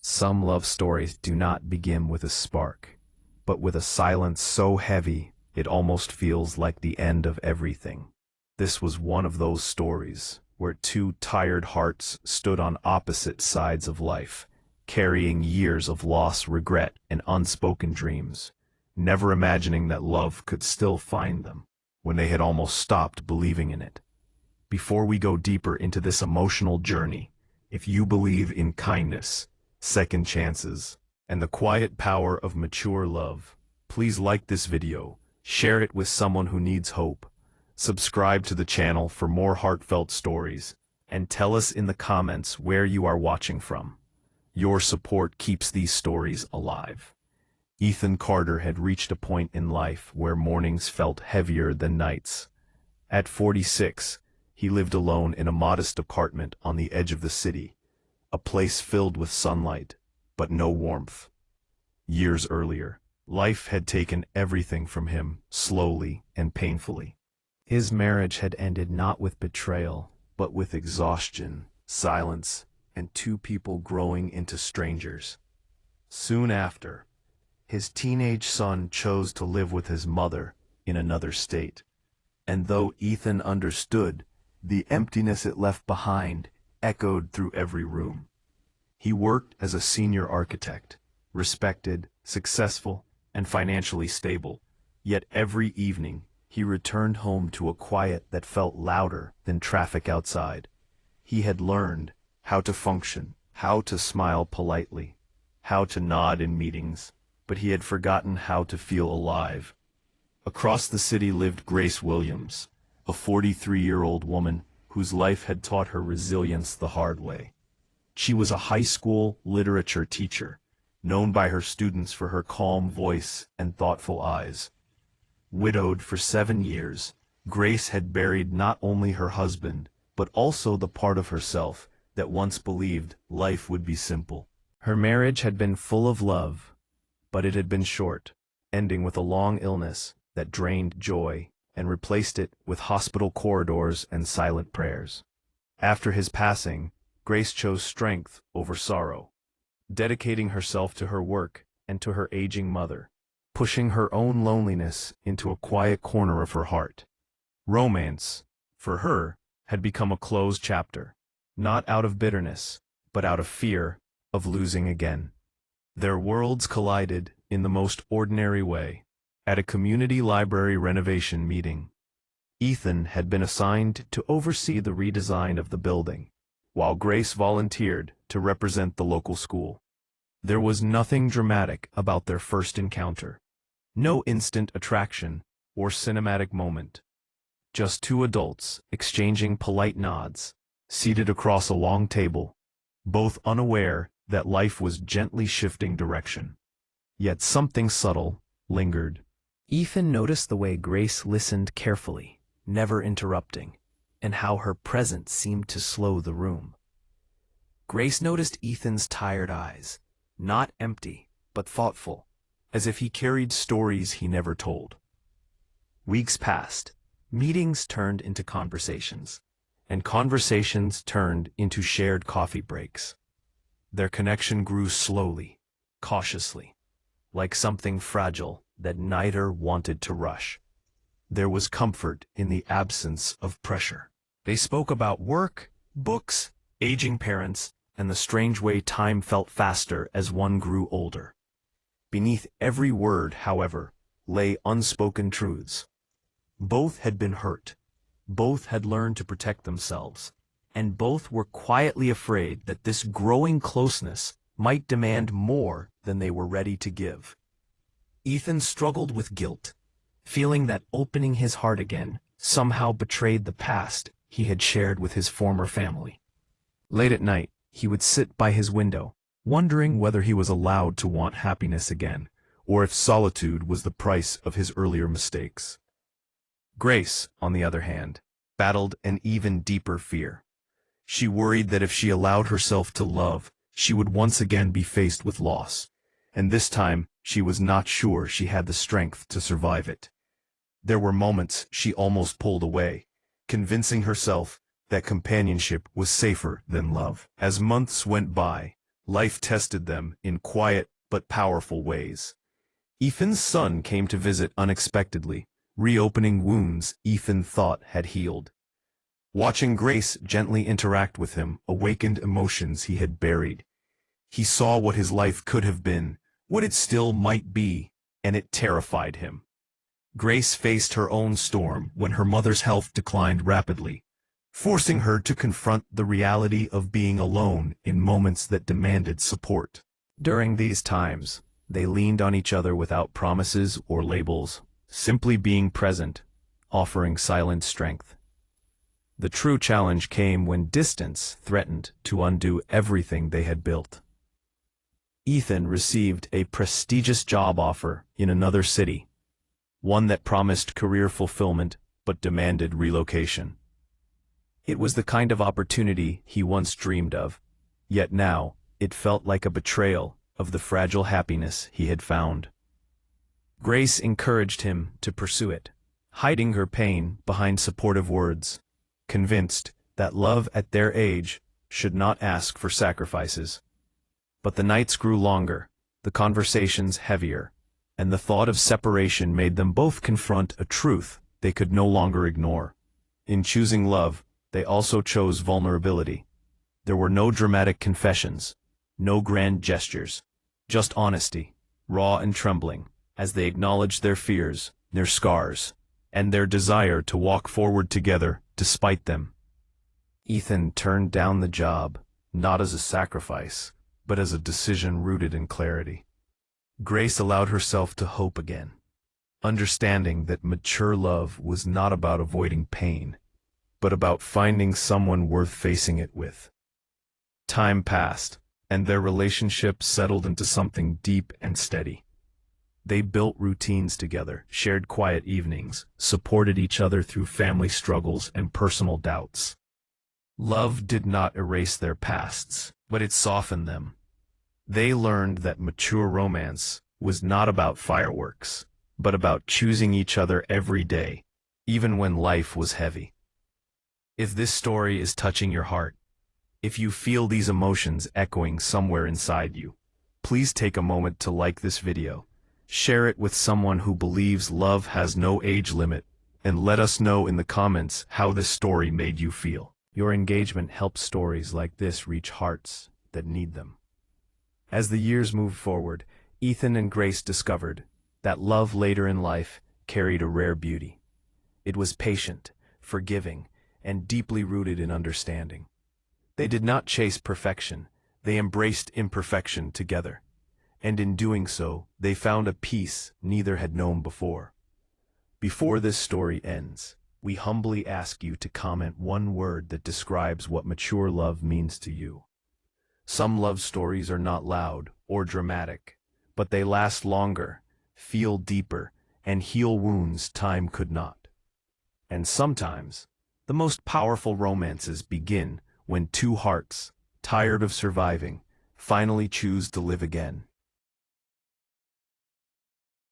Some love stories do not begin with a spark, but with a silence so heavy it almost feels like the end of everything. This was one of those stories where two tired hearts stood on opposite sides of life, carrying years of loss, regret, and unspoken dreams, never imagining that love could still find them when they had almost stopped believing in it. Before we go deeper into this emotional journey, if you believe in kindness, second chances, and the quiet power of mature love, please like this video, share it with someone who needs hope, subscribe to the channel for more heartfelt stories, and tell us in the comments where you are watching from. Your support keeps these stories alive. Ethan Carter had reached a point in life where mornings felt heavier than nights. At 46, he lived alone in a modest apartment on the edge of the city, a place filled with sunlight, but no warmth. Years earlier, life had taken everything from him, slowly and painfully. His marriage had ended not with betrayal, but with exhaustion, silence, and two people growing into strangers. Soon after, his teenage son chose to live with his mother in another state. And though Ethan understood, the emptiness it left behind echoed through every room. He worked as a senior architect, respected, successful, and financially stable, yet every evening he returned home to a quiet that felt louder than traffic outside. He had learned how to function, how to smile politely, how to nod in meetings, but he had forgotten how to feel alive. Across the city lived Grace Williams, a 43-year-old woman whose life had taught her resilience the hard way. She was a high school literature teacher, known by her students for her calm voice and thoughtful eyes. Widowed for 7 years, Grace had buried not only her husband, but also the part of herself that once believed life would be simple. Her marriage had been full of love, but it had been short, ending with a long illness that drained joy and replaced it with hospital corridors and silent prayers. After his passing, Grace chose strength over sorrow, dedicating herself to her work and to her aging mother, pushing her own loneliness into a quiet corner of her heart. Romance, for her, had become a closed chapter, not out of bitterness, but out of fear of losing again. Their worlds collided in the most ordinary way, at a community library renovation meeting. Ethan had been assigned to oversee the redesign of the building, while Grace volunteered to represent the local school. There was nothing dramatic about their first encounter. No instant attraction or cinematic moment. Just two adults exchanging polite nods, seated across a long table, both unaware that life was gently shifting direction. Yet something subtle lingered. Ethan noticed the way Grace listened carefully, never interrupting, and how her presence seemed to slow the room. Grace noticed Ethan's tired eyes, not empty, but thoughtful, as if he carried stories he never told. Weeks passed. Meetings turned into conversations, and conversations turned into shared coffee breaks. Their connection grew slowly, cautiously, like something fragile that neither wanted to rush. There was comfort in the absence of pressure. They spoke about work, books, aging parents, and the strange way time felt faster as one grew older. Beneath every word, however, lay unspoken truths. Both had been hurt. Both had learned to protect themselves. And both were quietly afraid that this growing closeness might demand more than they were ready to give. Ethan struggled with guilt, feeling that opening his heart again somehow betrayed the past he had shared with his former family. Late at night, he would sit by his window, wondering whether he was allowed to want happiness again, or if solitude was the price of his earlier mistakes. Grace, on the other hand, battled an even deeper fear. She worried that if she allowed herself to love, she would once again be faced with loss, and this time she was not sure she had the strength to survive it. There were moments she almost pulled away, convincing herself that companionship was safer than love. As months went by, Life tested them in quiet but powerful ways. Ethan's son came to visit unexpectedly, reopening wounds Ethan thought had healed. Watching Grace gently interact with him awakened emotions he had buried. He saw what his life could have been, what it still might be, and it terrified him. Grace faced her own storm when her mother's health declined rapidly, forcing her to confront the reality of being alone in moments that demanded support. During these times, they leaned on each other without promises or labels, simply being present, offering silent strength. The true challenge came when distance threatened to undo everything they had built. Ethan received a prestigious job offer in another city, one that promised career fulfillment but demanded relocation. It was the kind of opportunity he once dreamed of, yet now it felt like a betrayal of the fragile happiness he had found. Grace encouraged him to pursue it, hiding her pain behind supportive words, convinced that love at their age should not ask for sacrifices. But the nights grew longer, the conversations heavier, and the thought of separation made them both confront a truth they could no longer ignore. In choosing love, they also chose vulnerability. There were no dramatic confessions, no grand gestures, just honesty, raw and trembling, as they acknowledged their fears, their scars, and their desire to walk forward together despite them. Ethan turned down the job, not as a sacrifice, but as a decision rooted in clarity. Grace allowed herself to hope again, understanding that mature love was not about avoiding pain, but about finding someone worth facing it with. Time passed, and their relationship settled into something deep and steady. They built routines together, shared quiet evenings, supported each other through family struggles and personal doubts. Love did not erase their pasts, but it softened them. They learned that mature romance was not about fireworks, but about choosing each other every day, even when life was heavy. If this story is touching your heart, if you feel these emotions echoing somewhere inside you, please take a moment to like this video, share it with someone who believes love has no age limit, and let us know in the comments how this story made you feel. Your engagement helps stories like this reach hearts that need them. As the years moved forward, Ethan and Grace discovered that love later in life carried a rare beauty. It was patient, forgiving, and deeply rooted in understanding. They did not chase perfection, they embraced imperfection together. And in doing so, they found a peace neither had known before. Before this story ends, we humbly ask you to comment one word that describes what mature love means to you. Some love stories are not loud or dramatic, but they last longer, feel deeper, and heal wounds time could not. And sometimes, the most powerful romances begin when two hearts, tired of surviving, finally choose to live again.